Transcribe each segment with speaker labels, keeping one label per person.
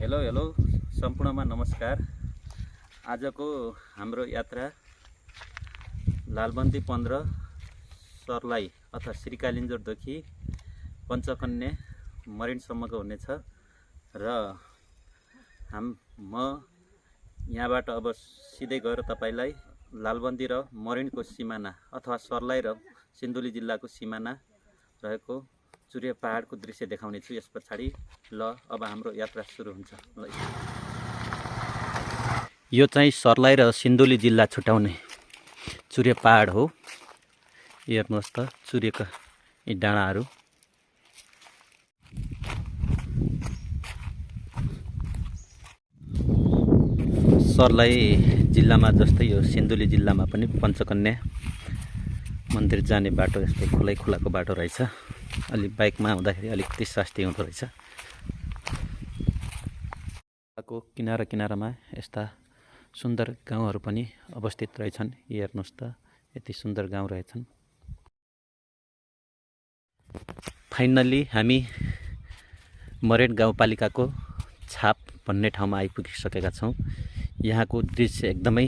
Speaker 1: Hello hello सम्पूर्णमा नमस्कार। आजको हाम्रो यात्रा लालबन्दी 15 सर्लाही अथवा श्रीकालिन्जोरदेखि पञ्चकन्या मरिनसम्मको हुनेछ र म यहाँबाट अब सिधै गएर तपाईलाई लालबन्दी र मरिनको सिमाना अथवा सर्लाही र सिन्धुली जिल्लाको सिमाना रहेको चुरे पहाडको दृश्य देखाउने छु यस पछाडि। ल अब हाम्रो यात्रा सुरु हुन्छ। यो चाहिँ सर्लाही र सिन्धुली जिल्ला छुट्याउने चुरे पहाड हो। हेर्नुहोस् त चुरेका यी डाँडाहरू। सर्लाही जिल्लामा जस्तै यो सिन्धुली जिल्लामा पनि पञ्चकन्या मन्दिर जाने बाटो यस्तो खुलै खुलाको बाटो रहेछ। अलि बाइकमा आउँदाखेरि अलिकति शास्ति हुँदो रहेछ। को किनारा किनारामा यस्ता सुन्दर गाउँहरू पनि अवस्थित रहेछन्। हेर्नुहोस् त यति सुन्दर गाउँ रहेछन्। फाइनली हामी मरेन गाउँपालिकाको छाप भन्ने ठाउँमा आइपुगिसकेका छौँ। यहाँको दृश्य एकदमै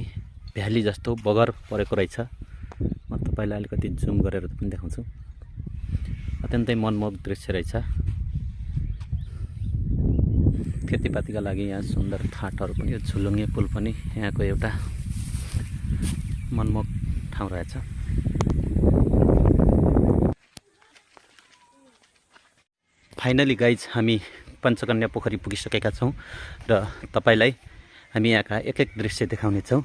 Speaker 1: भ्याली जस्तो बगर परेको रहेछ। म तपाईँलाई अलिकति जुम गरेर पनि देखाउँछु। अत्यन्तै मनमोहक दृश्य रहेछ। खेतीपातीका लागि यहाँ सुन्दर फाँटहरू पनि, यो झुलुङ्गे पुल पनि यहाँको एउटा मनमोहक ठाउँ रहेछ। फाइनली गाइज हामी पञ्चकन्या पोखरी पुगिसकेका छौँ र तपाईँलाई हामी यहाँका एक एक दृश्य देखाउने छौँ।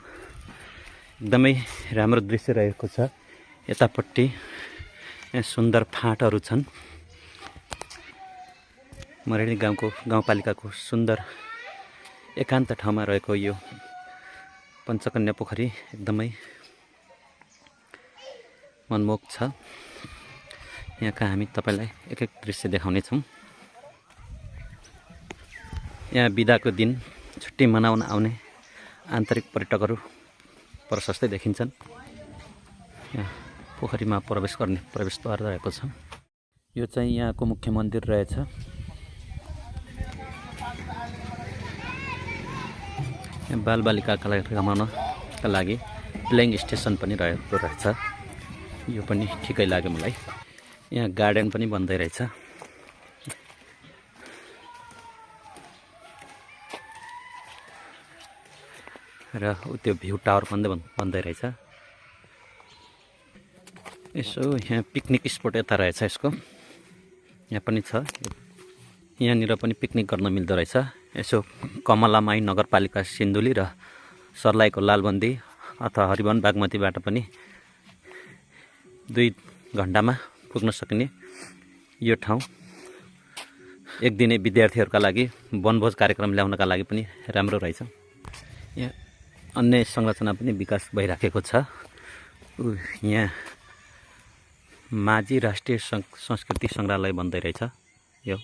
Speaker 1: एकदमै राम्रो दृश्य रहेको छ। यतापट्टि यहाँ सुन्दर फाँटहरू छन्। मरेनी गाउँपालिकाको सुन्दर एकान्त ठाउँमा रहेको यो पञ्चकन्या पोखरी एकदमै मनमोहक छ। यहाँका हामी तपाईँलाई एक एक दृश्य देखाउने छौँ। यहाँ बिदाको दिन छुट्टी मनाउन आउने आन्तरिक पर्यटकहरू प्रशस्तै देखिन्छन्। यहाँ पोखरीमा प्रवेश गर्ने प्रवेशद्वार रहेको छ। यो चाहिँ यहाँको मुख्य मन्दिर रहेछ। यहाँ बालबालिकालाई रमाउनका लागि प्लेइङ स्टेसन पनि रहेको रहेछ। यो पनि ठिकै लाग्यो मलाई। यहाँ गार्डन पनि बन्दै रहेछ। र त्यो भ्यू टावर पनि बन्दै रहेछ। यसो यहाँ पिकनिक स्पोट यता रहेछ यसको। यहाँ पनि छ। यहाँनिर पनि पिकनिक गर्न मिल्दो रहेछ। यसो कमलामाई नगरपालिका सिन्धुली र सर्लाहीको लालबन्दी अथवा हरिवन बागमतीबाट पनि 2 घण्टामा पुग्न सक्ने यो ठाउँ एक दिने विद्यार्थीहरूका लागि वनभोज कार्यक्रम ल्याउनका लागि पनि राम्रो रहेछ। यहाँ अन्य संरचना पनि विकास भइराखेको छ। यहाँ माझी राष्ट्रिय संस्कृति सङ्ग्रहालय बन्दै रहेछ। यो